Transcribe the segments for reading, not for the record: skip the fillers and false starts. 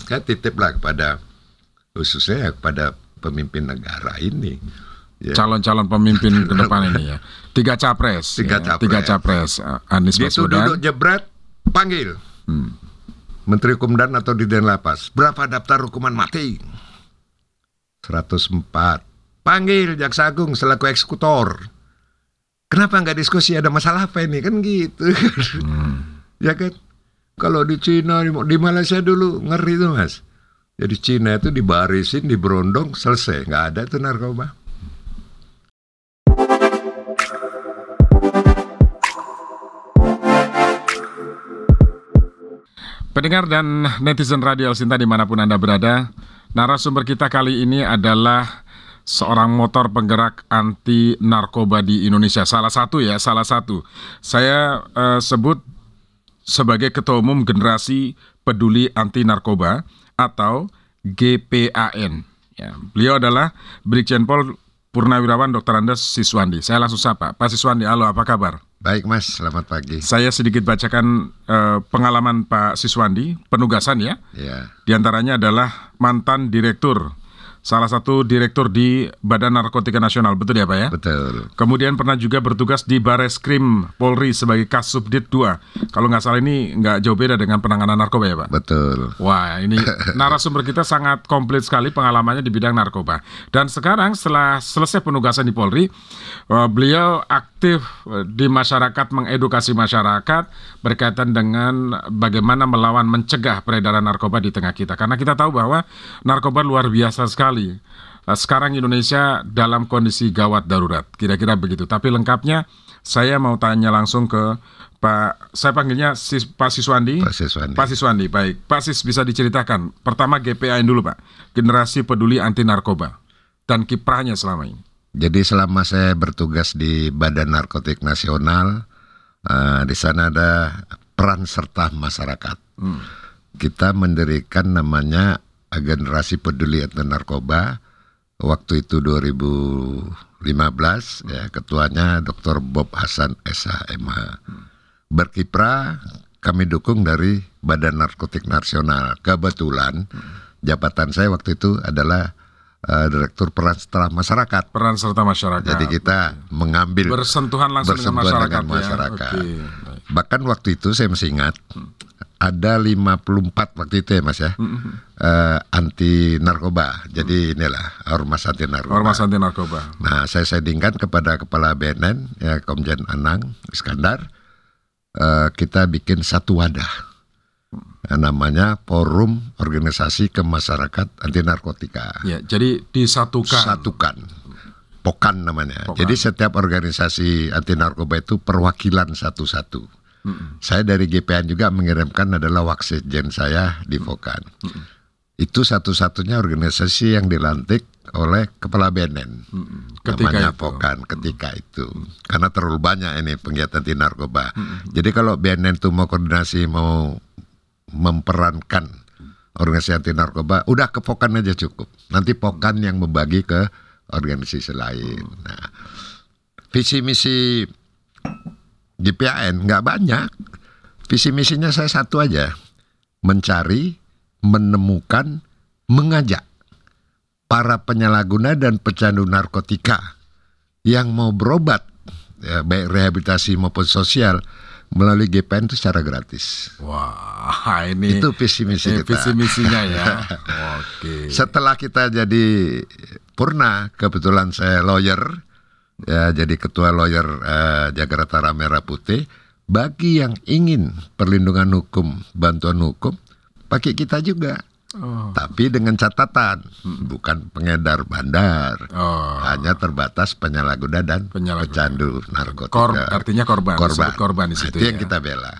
Saya titiplah kepada khususnya kepada pemimpin negara ini. Ya. Calon-calon pemimpin ke depan ini ya. Tiga capres. Tiga capres. Anies Baswedan. Duduk jebret, panggil. Menteri Hukum dan atau Dirjen Lapas. Berapa daftar hukuman mati? 104. Panggil Jaksa Agung selaku eksekutor. Kenapa nggak diskusi? Ada masalah apa ini? Kan gitu. Ya kan? Kalau di Cina, di Malaysia dulu ngeri tuh Mas. Jadi Cina itu dibarisin, diberondong, selesai. Nggak ada tuh narkoba. Pendengar dan netizen Radio El Sinta dimanapun Anda berada, narasumber kita kali ini adalah seorang motor penggerak anti narkoba di Indonesia. Salah satu. Saya sebut sebagai Ketua Umum Generasi Peduli Anti Narkoba atau GPAN. Ya, beliau adalah Brigjen Pol Purnawirawan Dr. Andes Siswandi. Saya langsung sapa. Pak Siswandi, halo, apa kabar? Baik Mas, selamat pagi. Saya sedikit bacakan pengalaman Pak Siswandi, penugasan ya. Di antaranya adalah mantan direktur, salah satu direktur di Badan Narkotika Nasional, betul ya Pak ya? Betul. Kemudian pernah juga bertugas di Bareskrim Polri sebagai Kasubdit 2. Kalau nggak salah ini nggak jauh beda dengan penanganan narkoba ya Pak? Betul. Wah, ini narasumber kita sangat komplit sekali pengalamannya di bidang narkoba. Dan sekarang setelah selesai penugasan di Polri, beliau aktif di masyarakat, mengedukasi masyarakat berkaitan dengan bagaimana melawan, mencegah peredaran narkoba di tengah kita. Karena kita tahu bahwa narkoba luar biasa sekali. Sekarang Indonesia dalam kondisi gawat darurat, kira-kira begitu. Tapi lengkapnya saya mau tanya langsung ke Pak, saya panggilnya Pak Siswandi. Pak Siswandi, baik. Pak Sis, bisa diceritakan pertama GPAN dulu Pak, Generasi Peduli Anti Narkoba, dan kiprahnya selama ini. Jadi selama saya bertugas di Badan Narkotik Nasional, di sana ada peran serta masyarakat. Kita mendirikan namanya Generasi Peduli Anti Narkoba. Waktu itu 2015, ya, ketuanya Dr. Bob Hasan SH.MH. Berkiprah kami dukung dari Badan Narkotik Nasional. Kebetulan jabatan saya waktu itu adalah Direktur Peran Serta Masyarakat. Peran serta masyarakat. Jadi kita mengambil bersentuhan langsung dengan masyarakat. Ya. Bahkan waktu itu saya masih ingat ada 54 waktu itu ya Mas ya, anti narkoba. Jadi inilah Ormas Anti Narkoba. Ormas Anti Narkoba. Nah, saya sandingkan kepada Kepala BNN ya, Komjen Anang Iskandar, kita bikin satu wadah. Namanya Forum Organisasi Kemasyarakat Anti Narkotika. Ya, jadi disatukan. POKAN namanya. Jadi setiap organisasi anti narkoba itu perwakilan satu-satu. Saya dari GPAN juga mengirimkan adalah waksekjen saya di POKAN. Itu satu-satunya organisasi yang dilantik oleh Kepala BNN. Namanya POKAN ketika itu. Karena terlalu banyak ini penggiat anti narkoba. Jadi kalau BNN itu mau koordinasi, mau memperankan organisasi anti narkoba, udah ke POKAN aja cukup. Nanti POKAN yang membagi ke organisasi lain. Nah, visi misi GPAN nggak banyak. Visi misinya saya satu aja: mencari, menemukan, mengajak para penyalahguna dan pecandu narkotika yang mau berobat, ya, baik rehabilitasi maupun sosial, melalui GPAN itu secara gratis. Wah, ini itu visi misi kita. Visi misinya ya. Oke. Setelah kita jadi purna, kebetulan saya lawyer, ya, jadi ketua lawyer Jakarta Merah Putih. Bagi yang ingin perlindungan hukum, bantuan hukum, pakai kita juga. Tapi dengan catatan, bukan pengedar bandar, hanya terbatas penyalahguna dan pecandu narkotika. Artinya korban di situ. Itu yang kita bela.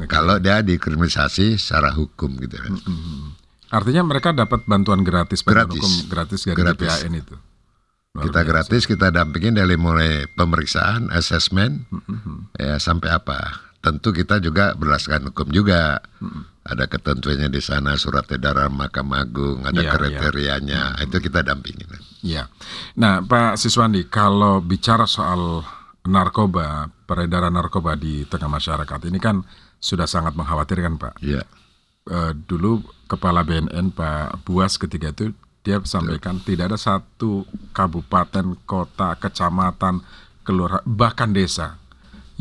Kalau dia dikriminalisasi secara hukum gitu. Artinya mereka dapat bantuan gratis, hukum gratis dari GPAN itu. Kita gratis, kita dampingin dari mulai pemeriksaan, asesmen, ya, sampai apa. Tentu kita juga berdasarkan hukum juga. Ada ketentuannya di sana, surat edaran Mahkamah Agung, ada kriterianya, itu kita dampingin. Ya. Nah, Pak Siswandi, kalau bicara soal narkoba, peredaran narkoba di tengah masyarakat, ini kan sudah sangat mengkhawatirkan, Pak. Iya. Dulu Kepala BNN Pak Buas ketika itu dia sampaikan tidak ada satu kabupaten, kota, kecamatan, kelurahan, bahkan desa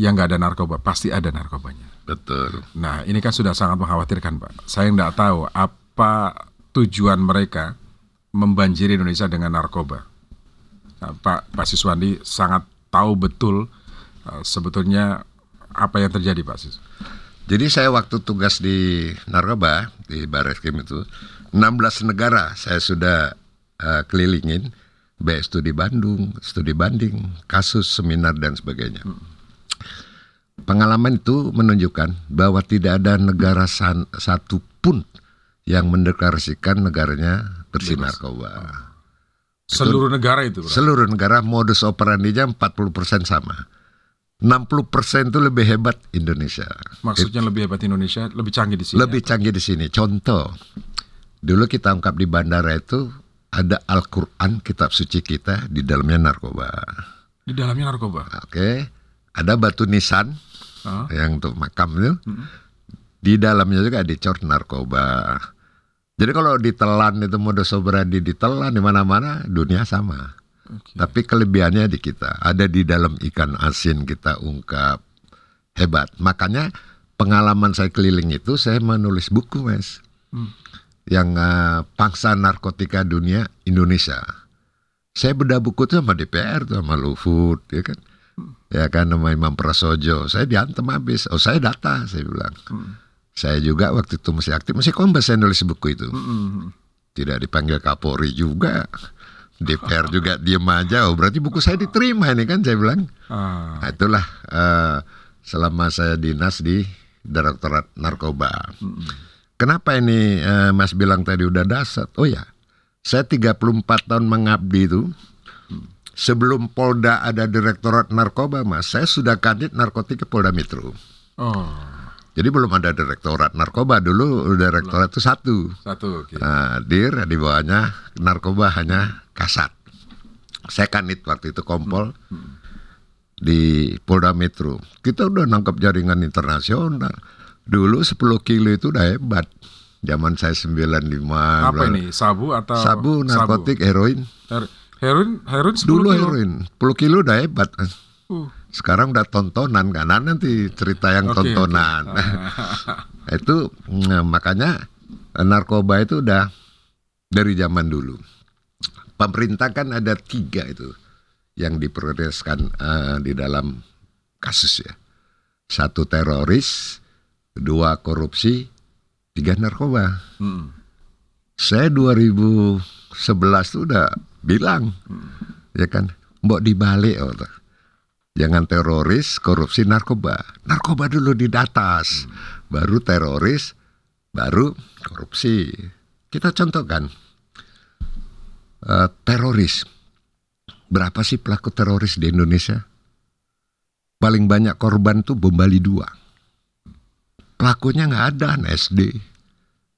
yang nggak ada narkoba, pasti ada narkobanya. Betul. Nah ini kan sudah sangat mengkhawatirkan Pak. Saya nggak tahu apa tujuan mereka membanjiri Indonesia dengan narkoba. Nah, Pak Siswandi sangat tahu betul sebetulnya apa yang terjadi Pak Sis. Jadi saya waktu tugas di narkoba di Barreskrim itu 16 negara saya sudah kelilingin, baik studi Bandung, studi banding, kasus, seminar dan sebagainya. Pengalaman itu menunjukkan bahwa tidak ada negara satu pun yang mendeklarasikan negaranya bersih narkoba. Seluruh negara itu? Berarti? Seluruh negara modus operandinya 40% sama. 60% itu lebih hebat Indonesia. Maksudnya lebih hebat Indonesia, lebih canggih di sini? Lebih canggih di sini. Contoh, dulu kita ungkap di bandara itu ada Al-Quran, kitab suci kita, di dalamnya narkoba. Di dalamnya narkoba? Oke. Ada batu nisan, yang untuk makam itu. Di dalamnya juga dicor narkoba. Jadi kalau ditelan itu modus operandi ditelan di mana-mana, dunia sama. Okay. Tapi kelebihannya di kita, ada di dalam ikan asin kita ungkap, hebat. Makanya pengalaman saya keliling itu saya menulis buku Mas, yang pangsa narkotika dunia Indonesia. Saya bedah buku itu sama DPR tuh, sama Luhut, ya kan, ya kan, sama Imam Prasojo. Saya diantem habis. Oh saya data, saya bilang. Saya juga waktu itu masih aktif, masih Kombes saya nulis buku itu. Tidak dipanggil Kapolri juga. DPR juga diem aja, oh berarti buku saya diterima ini kan, saya bilang. Nah, itulah selama saya dinas di Direktorat Narkoba. Kenapa ini Mas bilang tadi udah dasar? Oh ya, saya 34 tahun mengabdi itu. Sebelum Polda ada Direktorat Narkoba Mas, saya sudah kadit narkotika Polda Metro. Jadi belum ada Direktorat Narkoba, dulu Direktorat itu satu. Okay. Nah, Dir di bawahnya narkoba hanya Kasat. Saya kanit waktu itu Kompol di Polda Metro. Kita udah nangkap jaringan internasional. Dulu 10 kilo itu udah hebat. Zaman saya 95. Apa ini? Sabu atau? Sabu, narkotik, heroin. Heroin 10 dulu kilo? Heroin 10 kilo udah hebat. Sekarang udah tontonan kan, nanti cerita yang tontonan. Itu makanya narkoba itu udah dari zaman dulu. Pemerintah kan ada 3 itu yang diprioritaskan di dalam kasus ya. 1 teroris, 2 korupsi, 3 narkoba. Saya 2011 tuh udah bilang, ya kan, mbok dibalik jangan teroris, korupsi, narkoba. Narkoba dulu di atas, baru teroris, baru korupsi. Kita contohkan, teroris. Berapa sih pelaku teroris di Indonesia? Paling banyak korban tuh bom Bali 2. Pelakunya nggak ada, anak SD,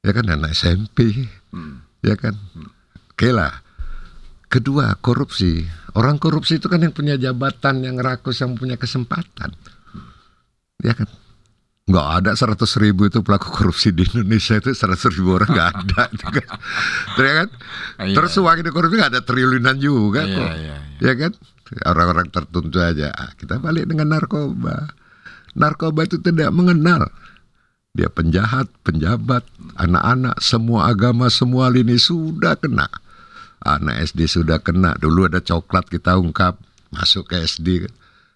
ya kan, anak SMP, ya kan. Oke lah. Kedua, korupsi. Orang korupsi itu kan yang punya jabatan, yang rakus, yang punya kesempatan. Ya kan? Nggak ada 100.000 itu pelaku korupsi di Indonesia, itu 100.000 orang nggak ada. Kan? Kan? Terus uang di korupsi nggak ada triliunan juga kok. Ya kan? Orang-orang tertentu aja. Kita balik dengan narkoba. Narkoba itu tidak mengenal. Dia penjahat, penjabat, anak-anak, semua agama, semua lini sudah kena. Anak SD sudah kena. Dulu ada coklat kita ungkap masuk ke SD.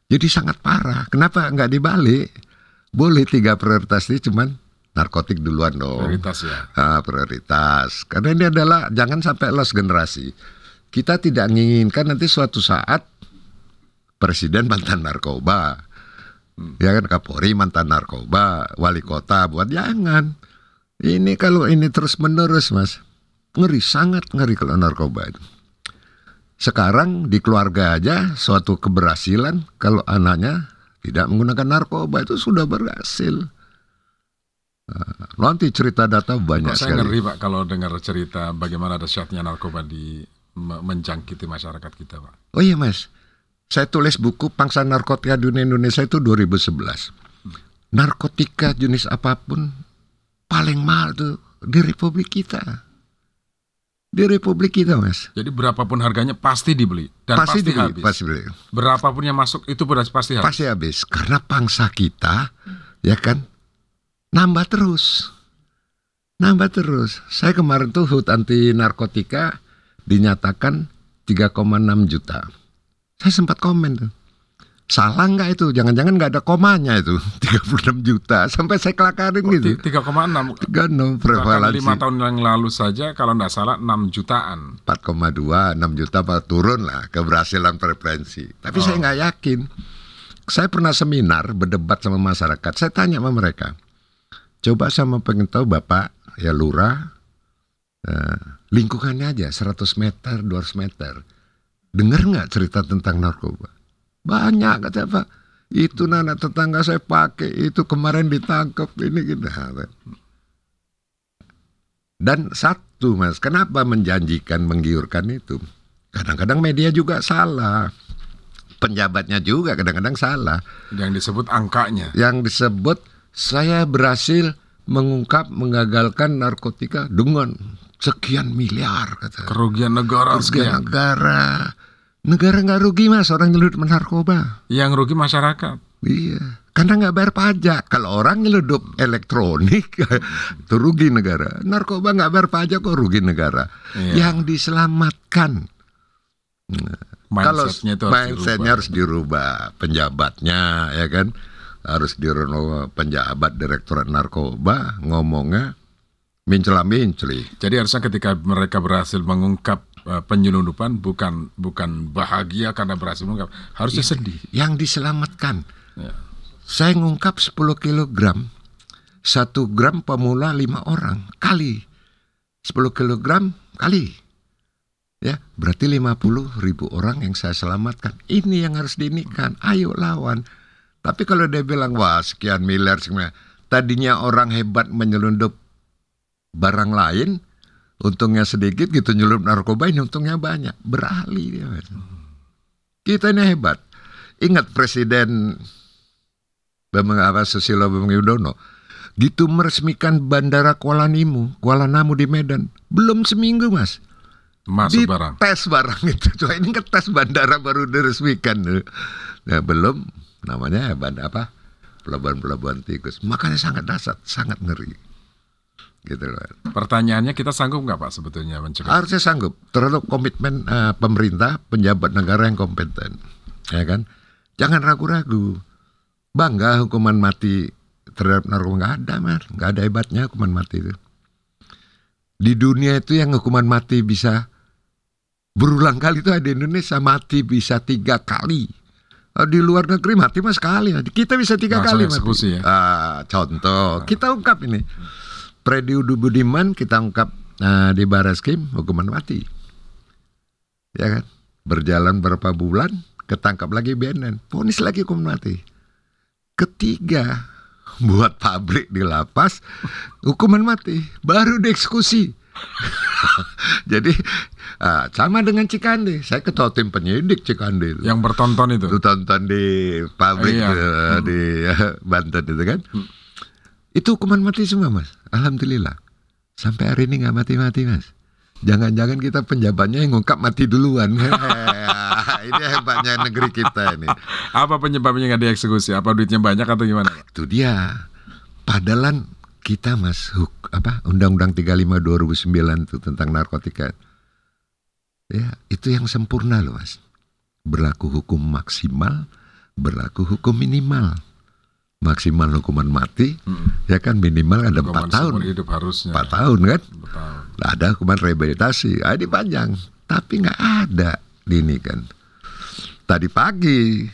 Jadi sangat parah. Kenapa nggak dibalik? Boleh 3 prioritas ini, cuman narkotik duluan dong. Prioritas ya. Prioritas. Karena ini adalah jangan sampai lost generasi. Kita tidak menginginkan nanti suatu saat presiden mantan narkoba, ya kan, Kapolri mantan narkoba, wali kota buat, jangan. Ini kalau ini terus menerus Mas, ngeri, sangat ngeri kalau narkoba itu. Sekarang di keluarga aja suatu keberhasilan kalau anaknya tidak menggunakan narkoba itu sudah berhasil. Nanti cerita data banyak sekali. Saya ngeri Pak kalau dengar cerita bagaimana dahsyatnya narkoba di menjangkiti masyarakat kita Pak. Oh iya Mas, saya tulis buku Pangsa Narkotika Dunia Indonesia itu 2011. Narkotika jenis apapun paling mahal tuh di Republik kita. Di Republik kita, Mas. Jadi berapapun harganya pasti dibeli dan pasti dibeli, habis. pasti beli. Berapapun yang masuk itu pasti habis. Pasti habis karena pangsa kita ya kan nambah terus. Nambah terus. Saya kemarin tuh HUT anti narkotika dinyatakan 3,6 juta. Saya sempat komen tuh. Salah nggak itu? Jangan-jangan nggak ada komanya itu 36 juta sampai saya kelakarin gitu. 3,6 prevalensi. 5 tahun yang lalu saja kalau nggak salah 6 jutaan. 4,2 6 juta turun lah keberhasilan prevalensi. Tapi saya nggak yakin. Saya pernah seminar berdebat sama masyarakat. Saya tanya sama mereka. Coba sama pengen tahu Bapak ya lurah lingkungannya aja 100 meter 200 meter. Dengar nggak cerita tentang narkoba? Banyak kata Pak. Itu anak tetangga saya pakai, itu kemarin ditangkap ini gitu. Dan satu Mas, kenapa menjanjikan menggiurkan itu? Kadang-kadang media juga salah. Penjabatnya juga kadang-kadang salah. Yang disebut angkanya. Yang disebut saya berhasil mengungkap mengagalkan narkotika dengan sekian miliar kata. Kerugian negara. Kerugian negara. Negara nggak rugi Mas, orang nyeludup narkoba. Yang rugi masyarakat. Iya, karena nggak bayar pajak. Kalau orang nyeludup elektronik, itu rugi negara. Narkoba nggak bayar pajak kok rugi negara. Iya. Yang diselamatkan. Kalau mindsetnya harus dirubah, penjabatnya ya kan harus dirubah. Penjabat Direktorat Narkoba ngomongnya mincela-minceli. Jadi harusnya ketika mereka berhasil mengungkap penyelundupan bukan bahagia karena berhasil mengungkap, harusnya sedih. Yang diselamatkan. Ya. Saya ngungkap 10 kilogram, 1 gram pemula 5 orang kali 10 kilogram kali. Ya, berarti 50.000 orang yang saya selamatkan. Ini yang harus diinikan. Ayo lawan. Tapi kalau dia bilang wah sekian miliar sebenarnya, tadinya orang hebat menyelundup barang lain, untungnya sedikit gitu, nyeludup narkoba ini untungnya banyak, beralih dia. Kita ini hebat. Ingat Presiden Susilo Bambang Yudhoyono gitu meresmikan bandara Kuala Namu di Medan, belum seminggu Mas masuk barang. Tes barang itu. Coba ini kan tes bandara baru diresmikan. Nah, belum namanya pelabuhan tikus. Makanya sangat dahsyat, sangat ngeri. Gitu loh. Pertanyaannya kita sanggup nggak Pak sebetulnya mencegah? Harusnya sanggup. Terlalu komitmen pemerintah, penjabat negara yang kompeten, ya kan? Jangan ragu-ragu. Bangga hukuman mati terhadap narkoba nggak ada, Mas. Nggak ada hebatnya hukuman mati itu. Di dunia itu yang hukuman mati bisa berulang kali itu ada di Indonesia, mati bisa 3 kali. Di luar negeri mati mas sekali. Kita bisa 3 kali mati. Ya? Contoh, kita ungkap ini. Freddy Budiman kita ungkap di Barreskrim hukuman mati, ya kan? Berjalan berapa bulan, ketangkap lagi BNN, vonis lagi hukuman mati. Ketiga, buat pabrik di lapas, hukuman mati, baru dieksekusi. Jadi sama dengan Cikande, saya ketua tim penyidik Cikande itu. Yang bertonton itu. Tonton di pabrik di Banten itu kan. Itu hukuman mati semua mas. Alhamdulillah. Sampai hari ini gak mati-mati mas. Jangan-jangan kita penjabatnya yang ngungkap mati duluan. Ini hebatnya negeri kita ini. Apa penyebabnya gak dieksekusi? Apa duitnya banyak atau gimana? Itu dia. Padahal kita mas Undang-Undang 35 2009 itu tentang narkotika. Ya, itu yang sempurna loh mas. Berlaku hukum maksimal, berlaku hukum minimal. Maksimal hukuman mati, ya kan minimal ada 4 tahun. Hidup harusnya. 4 tahun kan? Betul. Ada hukuman rehabilitasi, ini panjang. Tapi nggak ada ini kan. Tadi pagi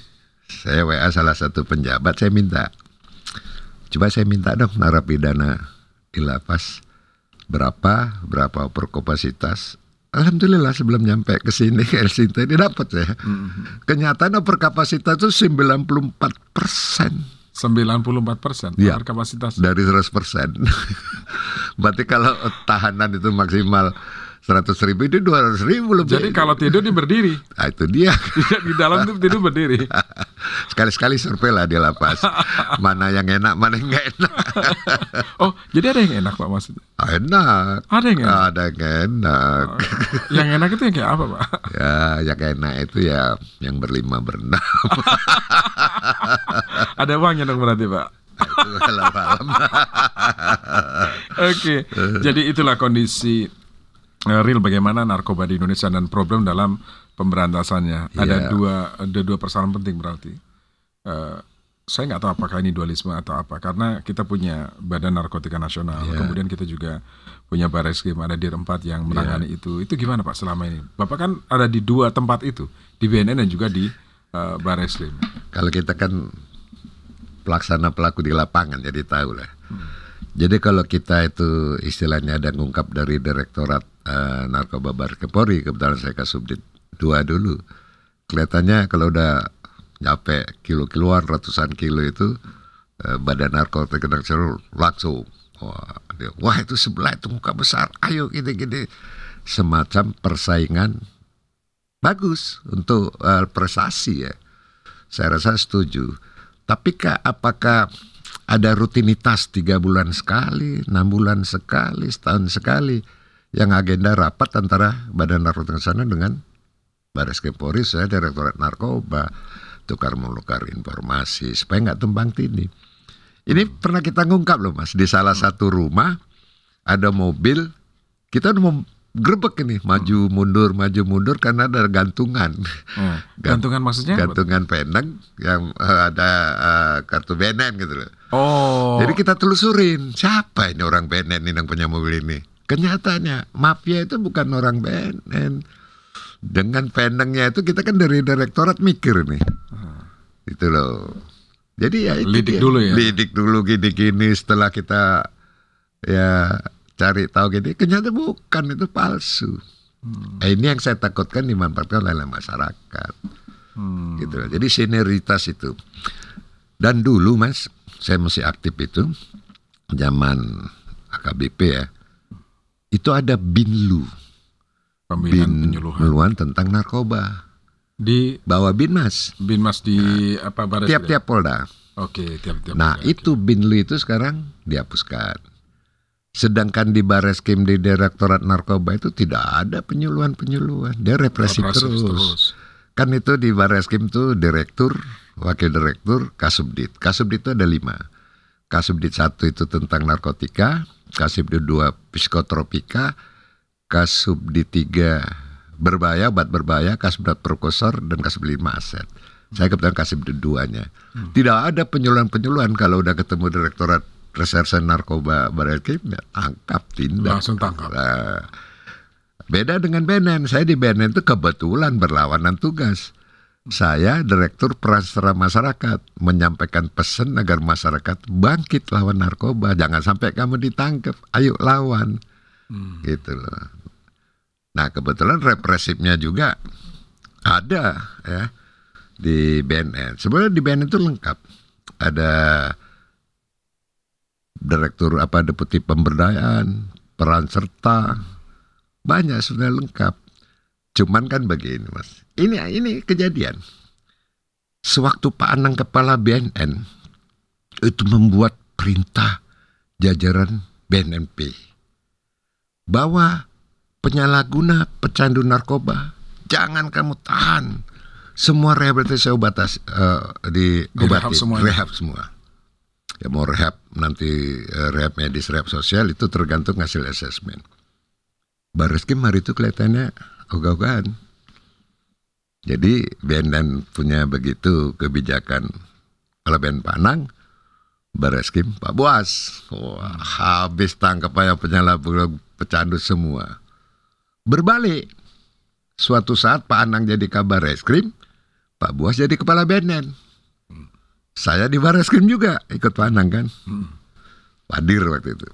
saya WA salah satu penjabat, saya minta, coba saya minta dong narapidana di lapas berapa per kapasitas. Alhamdulillah sebelum nyampe ke sini ke Helsinki ini dapat ya. Kenyataan over kapasitas itu 94%. 94% ya, kapasitas dari 100%. Berarti kalau tahanan itu maksimal 100.000 itu 200.000 lebih. Jadi kalau tidur dia berdiri. Nah, itu dia. Di dalam tuh tidur berdiri. Sekali-sekali survei lah di lapas. Mana yang enak, mana yang nggak enak. Oh, jadi ada yang enak Pak maksudnya? Enak. Ada yang enak? Ada yang enak. Yang enak itu yang kayak apa Pak? Ya, yang enak itu ya yang berlima berenam. Ada uangnya dong berarti Pak? Itu malam-malam. Oke, jadi itulah kondisi real bagaimana narkoba di Indonesia dan problem dalam pemberantasannya. Ada dua persoalan penting berarti. Saya nggak tahu apakah ini dualisme atau apa, karena kita punya Badan Narkotika Nasional, kemudian kita juga punya Barreskrim, ada Dir 4 yang menangani itu. Itu gimana Pak selama ini? Bapak kan ada di dua tempat itu, di BNN dan juga di Barreskrim. Kalau kita kan pelaksana pelaku di lapangan, jadi tahu lah. Jadi kalau kita itu istilahnya ada ngungkap dari Direktorat Narkoba Barreskrim Polri, kebetulan saya Kasubdit 2 dulu, kelihatannya kalau udah nyampe kilo-kiloan, ratusan kilo itu Badan Narkotika Nasional langsung wah itu sebelah itu muka besar, ayo gini-gini, semacam persaingan bagus untuk prestasi ya. Saya rasa setuju. Tapi apakah ada rutinitas 3 bulan sekali, 6 bulan sekali, setahun sekali yang agenda rapat antara Badan Narkotika Nasional dengan Barreskrim Polri, saya Direktorat Narkoba, tukar menukar informasi supaya nggak tumbang tindih. Ini pernah kita ngungkap loh Mas, di salah satu rumah ada mobil, kita udah mau grebek ini, maju mundur karena ada gantungan. Gantungan maksudnya? Gantungan peneng yang ada kartu BNN gitu loh. Oh. Jadi kita telusurin, siapa ini orang BNN ini yang punya mobil ini? Kenyataannya mafia itu bukan orang BNN. Dengan penengnya itu kita kan dari direktorat mikir nih. Itu loh. Jadi ya itu lidik dulu ya. Lidik dulu gini-gini, setelah kita ya cari tahu gini, ternyata bukan, itu palsu. Ini yang saya takutkan dimanfaatkan oleh masyarakat. Gitu loh. Jadi sinergitas itu. Dan dulu Mas, saya masih aktif itu zaman AKBP ya. Itu ada BINLU. Penyuluhan tentang narkoba. Di bawah Binmas. Binmas di apa Barreskrim? Tiap-tiap Polda. Oke, tiap-tiap. Nah, itu BINLU itu sekarang dihapuskan. Sedangkan di Barreskrim, di Direktorat Narkoba itu tidak ada penyuluhan-penyuluhan. Dia represif terus. Kan itu di Barreskrim tuh direktur, wakil direktur, Kasubdit. Kasubdit itu ada 5. Kasubdit 1 itu tentang narkotika, Kasubdit 2 psikotropika, Kasubdit 3 berbahaya, obat berbahaya, Kasubdit prekursor, dan Kasubdit 5 aset. Saya kebetulan Kasubdit 2-nya. Tidak ada penyuluhan-penyuluhan. Kalau udah ketemu Direktorat Reserse Narkoba Barreskrim, tangkap, tindak. Langsung tangkap. Nah, beda dengan BNN. Saya di BNN itu kebetulan berlawanan tugas. Saya Direktur Peran Serta Masyarakat, menyampaikan pesan agar masyarakat bangkit lawan narkoba. Jangan sampai kamu ditangkap, ayo lawan. Gitu loh. Nah, kebetulan represifnya juga ada ya di BNN. Sebenarnya di BNN itu lengkap. Ada direktur deputi pemberdayaan, peran serta, banyak sudah lengkap. Cuman kan begini Mas, ini kejadian. Sewaktu Pak Anang kepala BNN itu membuat perintah jajaran BNNP bahwa penyalahguna pecandu narkoba jangan kamu tahan, semua rehabilitasi rehab semua. Ya mau rehab nanti rehab medis, rehab sosial itu tergantung hasil asesmen. Barreskrim hari itu kelihatannya ogah-ogahan. Jadi BNN punya begitu kebijakan. Kalau BNN Pak Anang, Barreskrim Pak Buas. Wah, habis tangkap aja penyalahguna pecandu semua. Berbalik. Suatu saat Pak Anang jadi Kabar Reskrim, Pak Buas jadi kepala BNN. Saya di Barreskrim juga ikut Pak Anang kan. Pak Dir waktu itu.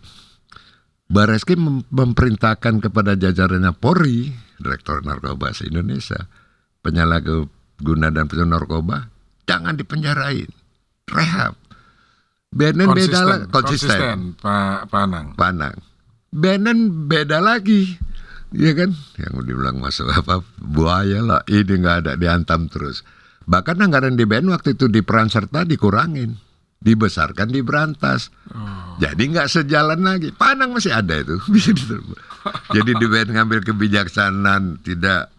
Barreskrim memerintahkan kepada jajarannya Polri, Direktur Narkoba se-Indonesia, penyalahguna dan pecandu narkoba jangan dipenjarain, rehab. BNN beda lagi, konsisten. Pak Anang. BNN beda lagi. Iya kan? Yang dibilang masuk apa buaya lah, ini nggak ada, dihantam terus. Bahkan anggaran DBN waktu itu di peran serta dikurangin, dibesarkan, diberantas. Jadi nggak sejalan lagi. Padang masih ada itu, bisa diterima. Jadi DBN ngambil kebijaksanaan, tidak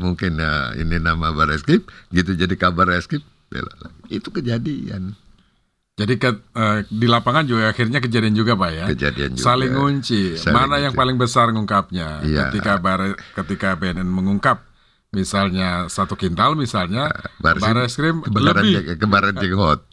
mungkin ini nama Bareskrim, gitu jadi kabar Bareskrim, itu kejadian. Jadi di lapangan juga akhirnya kejadian juga Pak ya. Kejadian juga. Saling ngunci. Mana yang paling besar ngungkapnya? Iya. Ketika BNN mengungkap misalnya 1 kintal misalnya, Bareskrim lebih kebakaran jenggot.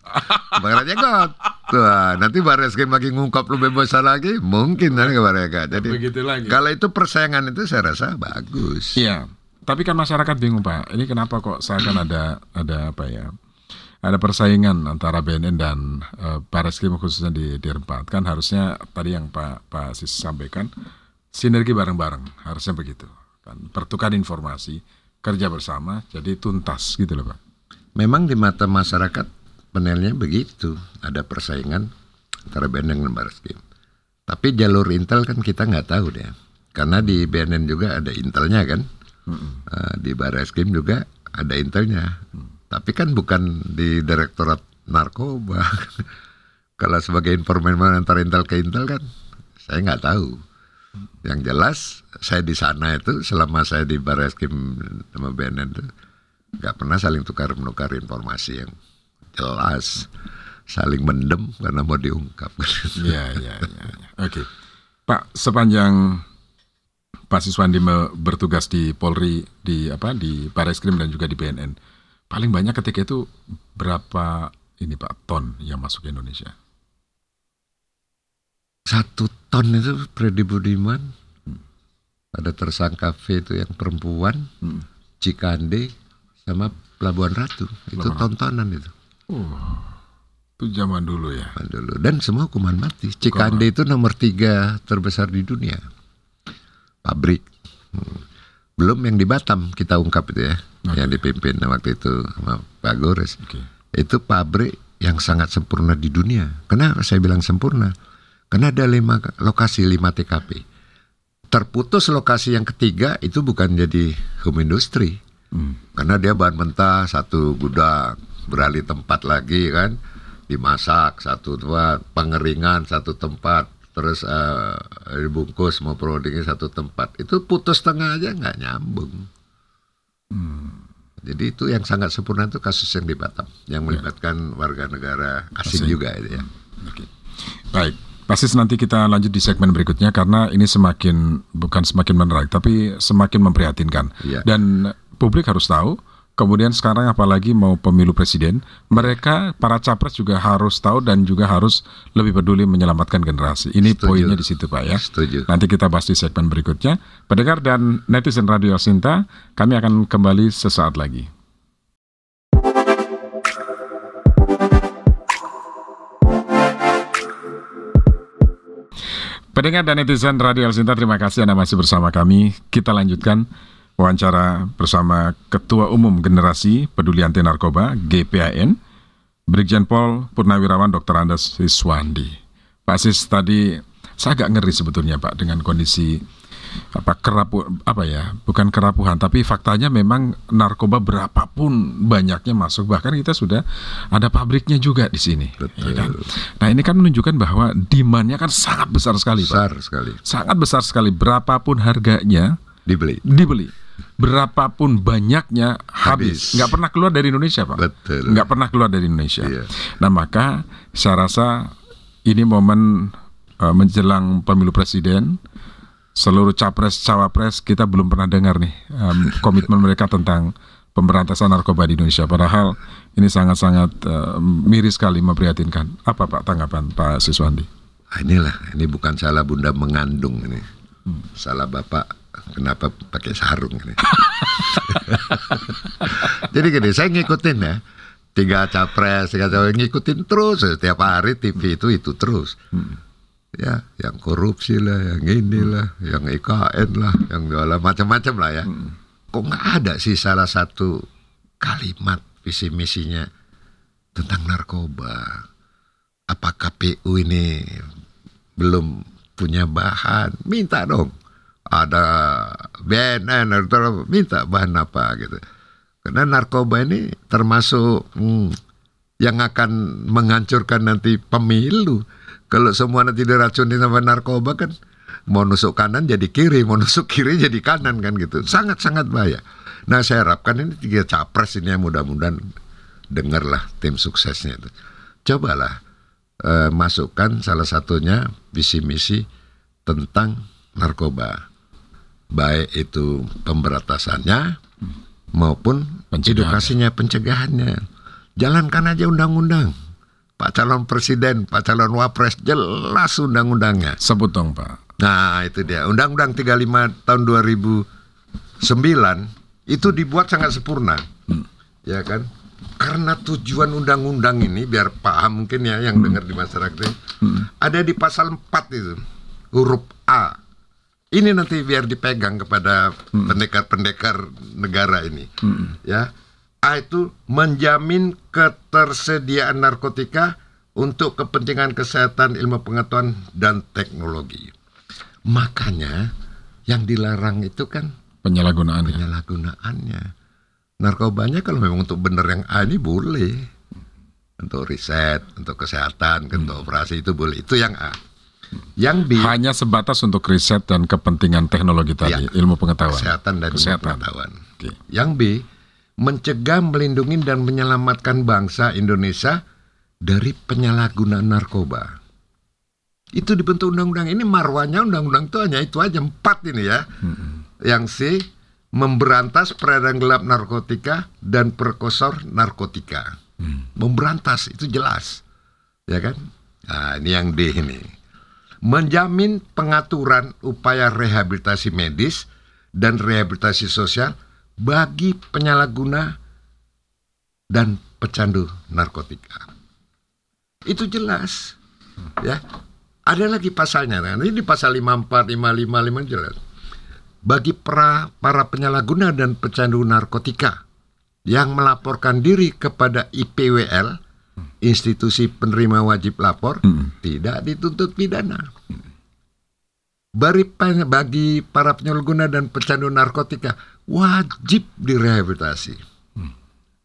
Kebakaran jenggot. Wah, nanti Bareskrim lagi ngungkap lebih besar lagi, mungkin nanti kebakaran. Jadi begitu lagi. Kalau itu persaingan itu saya rasa bagus. Iya. Tapi kan masyarakat bingung Pak. Ini kenapa kok seakan ada apa ya? Ada persaingan antara BNN dan Bareskrim khususnya di Rempang. Kan harusnya tadi yang Pak Sis sampaikan, sinergi bareng-bareng, harusnya begitu. Kan pertukar informasi, kerja bersama, jadi tuntas gitu loh Pak. Memang di mata masyarakat penilaiannya begitu, ada persaingan antara BNN dan Bareskrim. Tapi jalur intel kan kita nggak tahu deh, karena di BNN juga ada intelnya kan, di Bareskrim juga ada intelnya. Tapi kan bukan di Direktorat Narkoba. Kalau sebagai informasi antara intel ke intel kan, saya nggak tahu. Yang jelas saya di sana itu selama saya di Bareskrim sama BNN itu nggak pernah saling tukar-menukar informasi yang jelas, saling mendem karena mau diungkap. Iya. Oke, Pak, sepanjang Pak Siswandi bertugas di Polri, di Bareskrim dan juga di BNN, paling banyak ketika itu berapa ini Pak ton yang masuk ke Indonesia? 1 ton itu Freddy Budiman, ada tersangka V itu yang perempuan, Cikande sama Pelabuhan Ratu, itu tontonan itu. Itu zaman dulu ya. Dulu. Dan semua hukuman mati. Cikande itu nomor 3 terbesar di dunia, pabrik. Belum yang di Batam kita ungkap itu ya. Yang dipimpin waktu itu sama Pak Gores. Itu pabrik yang sangat sempurna di dunia. Kenapa saya bilang sempurna? Karena ada 5 lokasi, 5 TKP. Terputus lokasi yang ketiga itu bukan jadi home industry. Karena dia bahan mentah, 1 gudang, beralih tempat lagi kan, dimasak 1 tempat, pengeringan 1 tempat, terus dibungkus mau produknya 1 tempat. Itu putus tengah aja nggak nyambung. Jadi itu yang sangat sempurna itu kasus yang di Batam, yang melibatkan warga negara asing juga itu ya. Baik, pasti nanti kita lanjut di segmen berikutnya karena ini bukan semakin menarik, tapi semakin memprihatinkan. Dan publik harus tahu. Kemudian sekarang apalagi mau pemilu presiden, mereka para capres juga harus tahu dan juga harus lebih peduli menyelamatkan generasi. Ini poinnya di situ Pak ya. Setuju. Nanti kita bahas di segmen berikutnya. Pendengar dan netizen Radio Sinta, kami akan kembali sesaat lagi. Pendengar dan netizen Radio Sinta, terima kasih Anda masih bersama kami. Kita lanjutkan wawancara bersama Ketua Umum Generasi Peduli Anti Narkoba GPAN, Brigjen Pol Purnawirawan Dr. Andes Siswandi. Pak Sis, tadi saya agak ngeri sebetulnya Pak dengan kondisi bukan kerapuhan, tapi faktanya memang narkoba berapapun banyaknya masuk, bahkan kita sudah ada pabriknya juga di sini. Ya kan? Nah ini kan menunjukkan bahwa demand-nya kan sangat besar sekali Pak. Sangat besar sekali, berapapun harganya dibeli. Berapapun banyaknya habis. Nggak pernah keluar dari Indonesia Pak. Nggak pernah keluar dari Indonesia. Nah maka saya rasa ini momen menjelang pemilu presiden, seluruh capres-cawapres kita belum pernah dengar nih komitmen mereka tentang pemberantasan narkoba di Indonesia. Padahal ini sangat-sangat miris sekali, memprihatinkan. Apa Pak tanggapan Pak Siswandi? Ini bukan salah bunda mengandung ini. Salah bapak kenapa pakai sarung ini. Jadi gini, saya ngikutin ya. 3 capres, ngikutin terus setiap hari TV itu terus. Ya, yang korupsi lah, yang inilah, yang IKN lah, yang macam-macam lah ya. Kok nggak ada sih salah satu kalimat visi misinya tentang narkoba? Apa KPU ini belum punya bahan? Minta dong. ada BNN, minta bahan apa gitu. Karena narkoba ini termasuk yang akan menghancurkan nanti pemilu. Kalau semua nanti diracuni sama narkoba kan, mau nusuk kanan jadi kiri, mau nusuk kiri jadi kanan kan gitu. Sangat-sangat bahaya. Nah saya harapkan ini 3 capres ini yang mudah-mudahan dengarlah tim suksesnya itu. Cobalah masukkan salah satunya visi misi tentang narkoba. Baik itu pemberantasannya maupun edukasinya, pencegahannya. Jalankan aja undang-undang. Pak calon presiden, Pak calon wapres, jelas undang-undangnya. Sebut dong Pak. Nah itu dia, Undang-Undang 35 tahun 2009 itu dibuat sangat sempurna, ya kan? Karena tujuan undang-undang ini, biar paham mungkin ya yang dengar di masyarakat ini, ada di pasal 4 itu, huruf A. Ini nanti biar dipegang kepada pendekar-pendekar negara ini, ya. A itu menjamin ketersediaan narkotika untuk kepentingan kesehatan, ilmu pengetahuan, dan teknologi. Makanya yang dilarang itu kan penyalahgunaannya. Narkobanya kalau memang untuk benar yang A ini boleh. Untuk riset, untuk kesehatan, untuk operasi itu boleh. Itu yang A. Yang B hanya sebatas untuk riset dan kepentingan teknologi tadi, ilmu pengetahuan. Kesehatan dan ilmu pengetahuan. Okay. Yang B, mencegah, melindungi, dan menyelamatkan bangsa Indonesia dari penyalahgunaan narkoba. Itu dibentuk undang-undang. Ini marwahnya undang-undang itu hanya itu aja, 4 ini ya. Yang C, memberantas peredaran gelap narkotika dan perkosor narkotika. Memberantas, itu jelas. Ya kan? Nah, ini yang D ini. Menjamin pengaturan upaya rehabilitasi medis dan rehabilitasi sosial bagi penyalahguna dan pecandu narkotika. Itu jelas. Ya. Ada lagi pasalnya. Nah, ini di pasal 54, 55 jelas. Bagi para penyalahguna dan pecandu narkotika yang melaporkan diri kepada IPWL, institusi penerima wajib lapor, tidak dituntut pidana. Bagi para penyalahguna dan pecandu narkotika wajib direhabilitasi.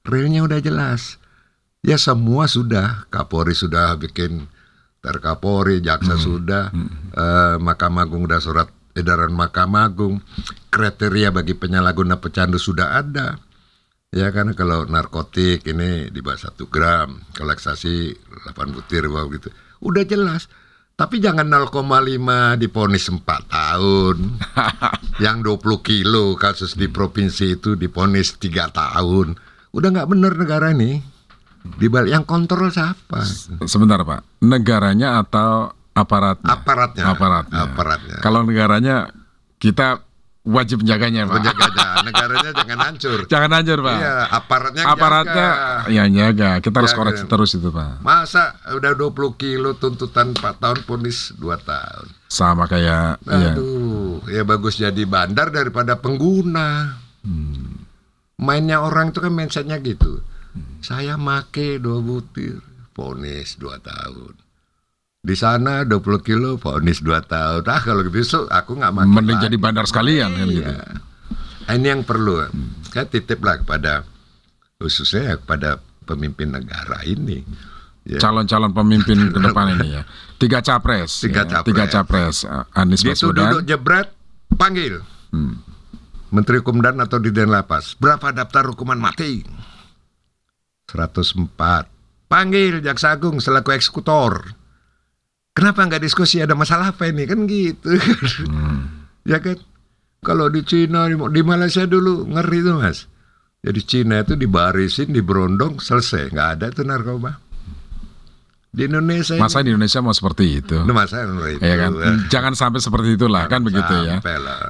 Realnya udah jelas. Ya semua sudah, Kapolri sudah bikin Terkapolri, jaksa sudah, Mahkamah Agung udah surat edaran Mahkamah Agung, kriteria bagi penyalahguna pecandu sudah ada. Ya kan, kalau narkotik ini di bawah 1 gram, kalau ekstasi 8 butir bawah gitu. Udah jelas. Tapi jangan 0,5 diponis 4 tahun. Yang 20 kilo kasus di provinsi itu diponis 3 tahun. Udah nggak bener negara ini. Di balik yang kontrol siapa? Sebentar Pak, negaranya atau aparatnya? Aparatnya. Kalau negaranya kita wajib menjaganya Pak. Menjaganya, negaranya jangan hancur. Jangan hancur Pak. Iya, aparatnya ya jaga. Kita harus koreksi terus itu Pak. Masa udah 20 kilo tuntutan 4 tahun, ponis 2 tahun. Sama kayak ya bagus jadi bandar daripada pengguna. Mainnya orang itu kan mindsetnya gitu. Saya make 2 butir, vonis 2 tahun. Di sana 20 kilo, vonis 2 tahun. Kalau besok aku nggak make. Mending jadi bandar sekalian kan gitu. Ini yang perlu. Saya titiplah kepada, khususnya kepada pemimpin negara ini. Ya. Calon-calon pemimpin ke depan ini ya. 3 capres. 3 capres. Anies Baswedan. Duduk jebret, panggil. Menteri Hukum dan atau Dirjen Lapas. Berapa daftar hukuman mati? 104. Panggil Jaksa Agung selaku eksekutor. Kenapa nggak diskusi, ada masalah apa ini? Kan gitu. Ya kan? Kalau di Cina, di Malaysia dulu ngeri tuh Mas. Jadi Cina itu dibarisin, diberondong, selesai. Nggak ada tuh narkoba. Di Indonesia masa di Indonesia mau seperti itu? Masa itu ya kan? Jangan sampai seperti itulah, kan begitu ya.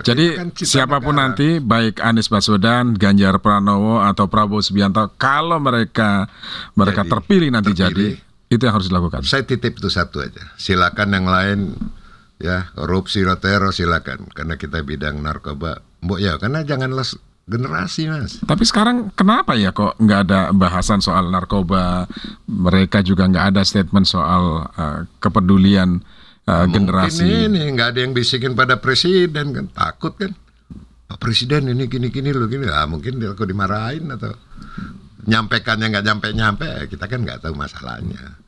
Jadi kan siapapun nanti, baik Anies Baswedan, Ganjar Pranowo atau Prabowo Subianto, kalau mereka terpilih nanti jadi, itu yang harus dilakukan. Saya titip itu satu aja. Silakan yang lain ya, korupsi, teror silakan. Karena kita bidang narkoba, ya karena jangan generasi Mas. Tapi sekarang kenapa ya kok nggak ada bahasan soal narkoba? Mereka juga nggak ada statement soal kepedulian generasi. Ini nggak ada yang bisikin pada presiden kan, takut kan. Pak Presiden ini gini loh gini. Mungkin dia kok dimarahin atau nyampaikannya nggak nyampe, kita kan nggak tahu masalahnya.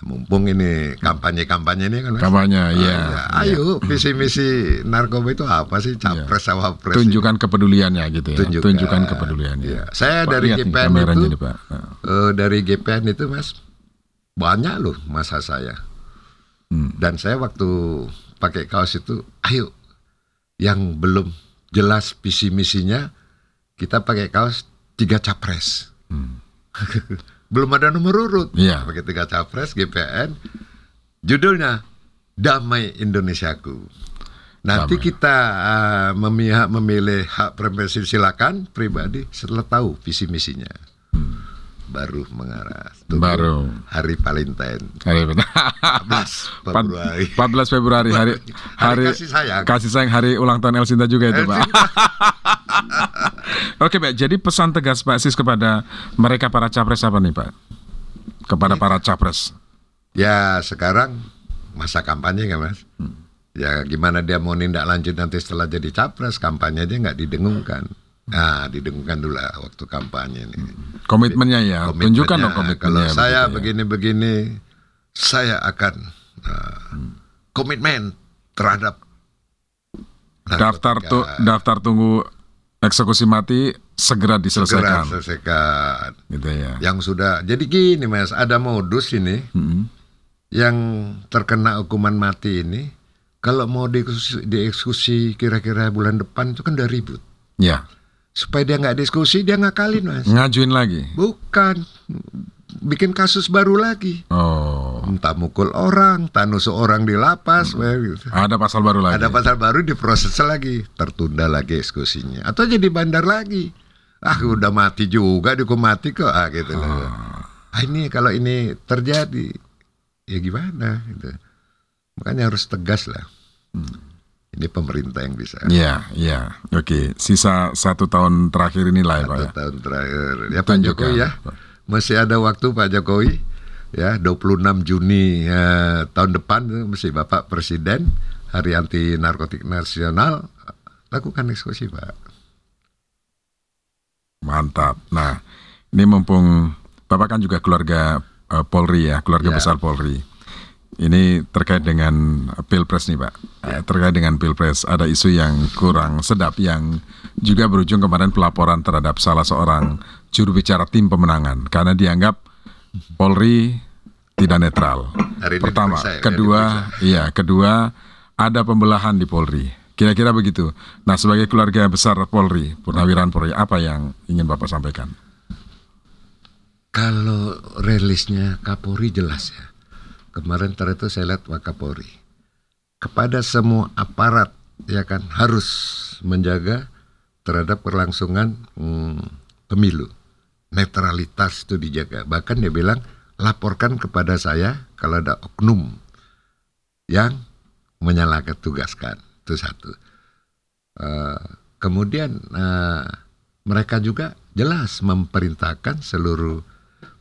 Mumpung ini kampanye ini kan, Mas. Kampanye, ya. Ayo, visi misi narkoba itu apa sih, capres cawapres? Tunjukkan kepeduliannya gitu ya. Tunjukkan kepeduliannya. Ya. Saya Pak, dari GPN itu, ini, Pak. Dari GPN itu, Mas, banyak loh masa saya. Dan saya waktu pakai kaos itu, ayo, yang belum jelas visi misinya, kita pakai kaos 3 capres. Belum ada nomor urut. Pakai 3 capres GPN. Judulnya Damai Indonesiaku. Nanti kita memilih hak preferensi silakan pribadi setelah tahu visi misinya. Baru mengarah. Baru hari Valentine. 14 Februari hari kasih sayang, hari ulang tahun El Sinta juga itu, Pak. Oke, Pak. Jadi pesan tegas Pak Sis kepada mereka para capres apa nih, Pak? Kepada para capres. Ya, sekarang masa kampanye kan, Mas. Ya, gimana dia mau nindak lanjut nanti setelah jadi capres, kampanye aja nggak didengungkan. Nah, didengungkan dulu lah waktu kampanye ini. Komitmennya ya, tunjukkan dong komitmennya. Kalau saya begini-begini, saya akan komitmen terhadap daftar tunggu eksekusi mati segera diselesaikan. Gitu ya. Yang sudah, jadi gini Mas, ada modus ini yang terkena hukuman mati ini, kalau mau dieksekusi kira-kira bulan depan itu kan udah ribut. Ya. Supaya dia nggak diskusi, dia ngakalin Mas. Ngajuin lagi? Bukan, bikin kasus baru lagi. Entah mukul orang, entah nusuk orang di lapas. Ada pasal baru lagi? Ada pasal baru, diproses lagi, tertunda lagi eksekusinya. Atau jadi bandar lagi. Udah mati juga, dihukum mati kok. Gitu loh. Ini kalau ini terjadi, ya gimana? Gitu. Makanya harus tegas lah. Ini pemerintah yang bisa. Iya. Oke. Sisa 1 tahun terakhir inilah ya, Pak. 1 tahun terakhir. Ya Pak Jokowi ya. Masih ada waktu Pak Jokowi. Ya, 26 Juni tahun depan mesti Bapak Presiden, Hari Anti Narkotik Nasional, lakukan eksekusi, Pak. Mantap. Nah, ini mumpung Bapak kan juga keluarga Polri ya, keluarga besar Polri. Ini terkait dengan Pilpres nih, Pak. Terkait dengan Pilpres, ada isu yang kurang sedap yang juga berujung kemarin pelaporan terhadap salah seorang juru bicara tim pemenangan karena dianggap Polri tidak netral. Pertama, kedua ada pembelahan di Polri. Kira-kira begitu. Nah, sebagai keluarga besar Polri, Purnawirawan Polri, apa yang ingin Bapak sampaikan? Kalau rilisnya Kapolri jelas ya. Kemarin itu saya lihat Wakapolri. Kepada semua aparat ya kan harus menjaga terhadap kelangsungan pemilu. Netralitas itu dijaga. Bahkan dia bilang laporkan kepada saya kalau ada oknum yang menyalahkan tugaskan. Itu satu. Kemudian mereka juga jelas memerintahkan seluruh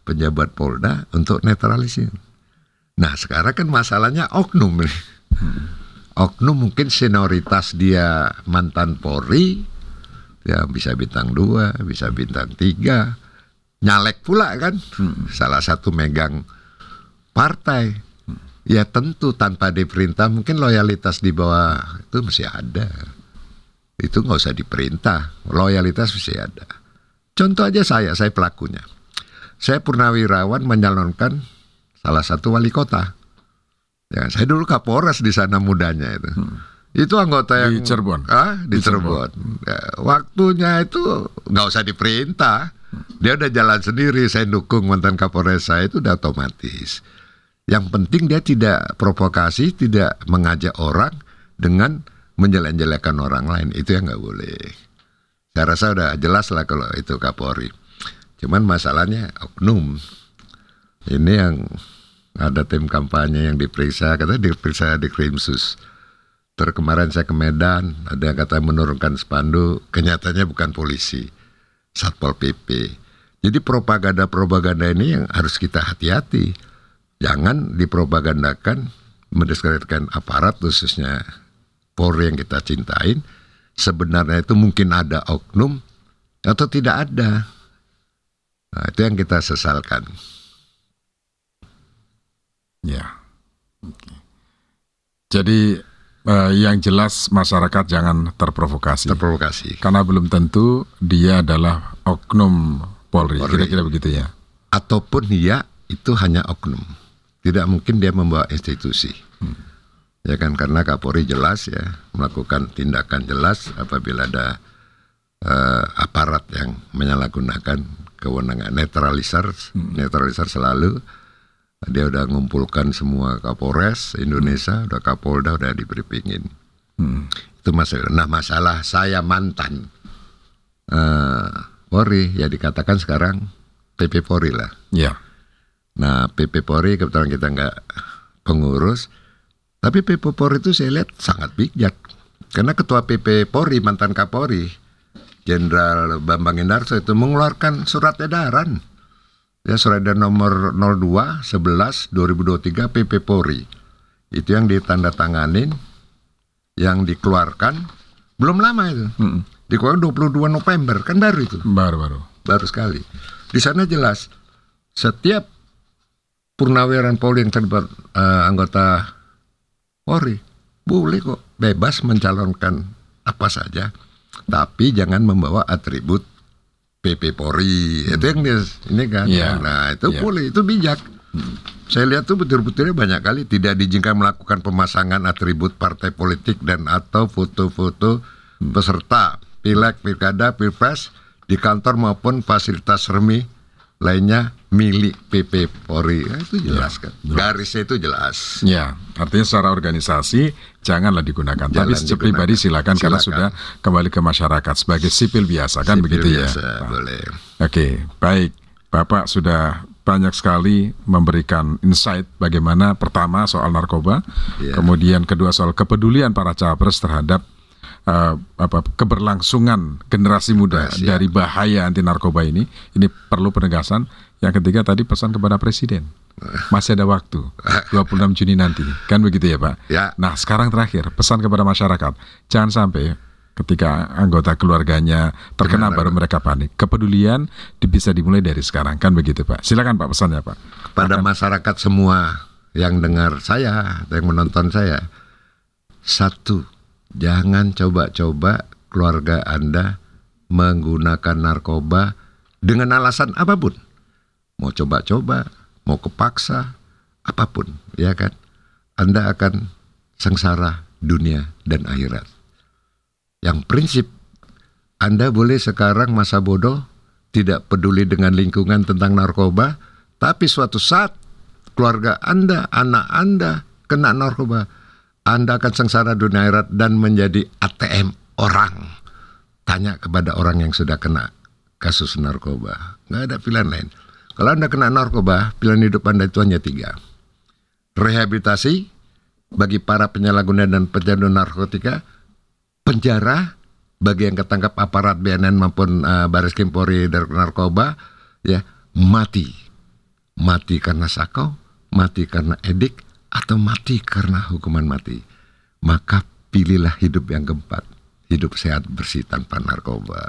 pejabat Polda untuk netralisir. Nah sekarang kan masalahnya oknum nih. Oknum mungkin senioritas dia mantan Polri, ya bisa bintang 2, bisa bintang 3, nyalek pula kan, salah satu megang partai. Ya tentu tanpa diperintah mungkin loyalitas di bawah itu mesti ada. Itu nggak usah diperintah, loyalitas mesti ada. Contoh aja saya pelakunya. Saya Purnawirawan menyalonkan salah satu wali kota. Ya, saya dulu Kapolres di sana mudanya itu. Itu anggota yang di Cirebon. Di Cirebon. Ya, waktunya itu nggak usah diperintah. Dia udah jalan sendiri. Saya dukung mantan Kapolres saya, itu udah otomatis. Yang penting dia tidak provokasi, tidak mengajak orang dengan menjelek-jelekan orang lain. Itu yang nggak boleh. Saya rasa udah jelas lah kalau itu Kapolri. Cuman masalahnya oknum. Ini yang ada tim kampanye yang diperiksa, katanya diperiksa di Krimsus. Terus kemarin saya ke Medan, ada yang kata menurunkan spanduk, kenyataannya bukan polisi, Satpol PP. Jadi propaganda ini yang harus kita hati-hati. Jangan dipropagandakan mendiskreditkan aparat, khususnya Polri yang kita cintain. Sebenarnya itu mungkin ada oknum atau tidak ada. Nah, itu yang kita sesalkan. Ya. Oke. Jadi yang jelas masyarakat jangan terprovokasi. Karena belum tentu dia adalah oknum Polri. Kira-kira begitu ya. Ataupun dia itu hanya oknum. Tidak mungkin dia membawa institusi. Ya kan, karena Kapolri jelas ya melakukan tindakan jelas apabila ada aparat yang menyalahgunakan kewenangan. Netralisir selalu. Dia udah ngumpulkan semua Kapolres Indonesia, udah Kapolda, udah di briefingin. Itu masalah. Nah, masalah saya mantan Polri, ya dikatakan sekarang PP Polri lah. Ya. Nah, PP Polri kebetulan kita nggak pengurus, tapi PP Polri itu saya lihat sangat bijak. Karena Ketua PP Polri, mantan Kapolri, Jenderal Bambang Indarso itu mengeluarkan surat edaran. Ya, surat edaran nomor 02/11/2023 PP Polri. Itu yang ditandatanganin, yang dikeluarkan belum lama itu. Dikeluarkan 22 November, kan baru itu. Baru sekali. Di sana jelas setiap purnawirawan Polri yang terlibat anggota Polri boleh kok bebas mencalonkan apa saja, tapi jangan membawa atribut PP Polri. Itu yang ini kan. Nah, itu boleh, itu bijak. Saya lihat tuh betul-betulnya banyak kali tidak diizinkan melakukan pemasangan atribut partai politik dan atau foto-foto peserta pileg, pilkada, pilpres di kantor maupun fasilitas resmi lainnya milik PP Polri. Nah, itu jelas kan. Garisnya itu jelas. Ya, artinya secara organisasi janganlah digunakan. Tapi pribadi silakan karena sudah kembali ke masyarakat sebagai sipil biasa kan, sipil begitu biasa, ya. Boleh. Oke, baik. Bapak sudah banyak sekali memberikan insight bagaimana pertama soal narkoba, kemudian kedua soal kepedulian para capres terhadap keberlangsungan generasi muda dari bahaya anti narkoba ini perlu penegasan. Yang ketiga tadi pesan kepada Presiden, masih ada waktu 26 Juni nanti, kan begitu ya Pak? Ya. Nah sekarang terakhir pesan kepada masyarakat, jangan sampai ketika anggota keluarganya terkena baru mereka panik. Kepedulian bisa dimulai dari sekarang, kan begitu Pak? Silakan Pak pesannya Pak. Kepada masyarakat semua yang dengar saya, yang menonton saya, satu, jangan coba-coba keluarga Anda menggunakan narkoba dengan alasan apapun. Mau coba-coba, mau kepaksa, apapun, ya kan? Anda akan sengsara dunia dan akhirat. Yang prinsip, Anda boleh sekarang masa bodoh, tidak peduli dengan lingkungan tentang narkoba, tapi suatu saat keluarga Anda, anak Anda kena narkoba, Anda akan sengsara dunia akhirat dan menjadi ATM orang. Tanya kepada orang yang sudah kena kasus narkoba. Nggak ada pilihan lain. Kalau Anda kena narkoba, pilihan hidup Anda itu hanya 3. Rehabilitasi bagi para penyalahguna dan pecandu narkotika, penjara bagi yang ketangkap aparat BNN maupun Bareskrim Polri dari narkoba, ya, mati karena sakau, mati karena edik, atau mati karena hukuman mati. Maka pilihlah hidup yang keempat, hidup sehat bersih tanpa narkoba.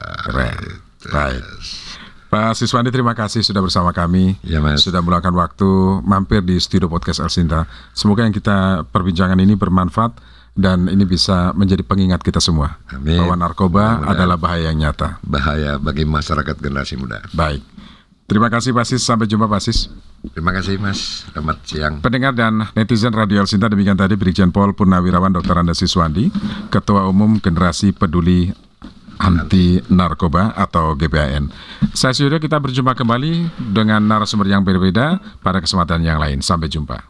Baik. Pak Siswandi, terima kasih sudah bersama kami, sudah meluangkan waktu mampir di studio podcast El Sinta. Semoga yang kita perbincangan ini bermanfaat dan ini bisa menjadi pengingat kita semua. Amin. Bahwa narkoba adalah bahaya yang nyata. Bahaya bagi masyarakat generasi muda. Baik. Terima kasih Pak Sis, sampai jumpa Pak Sis. Terima kasih Mas, selamat siang. Pendengar dan netizen Radio El Sinta, demikian tadi Brigjen Pol Purnawirawan Dr. Andes Siswandi, Ketua Umum Generasi Peduli Anti Narkoba atau GPAN. Saya sudah kita berjumpa kembali dengan narasumber yang berbeda pada kesempatan yang lain. Sampai jumpa.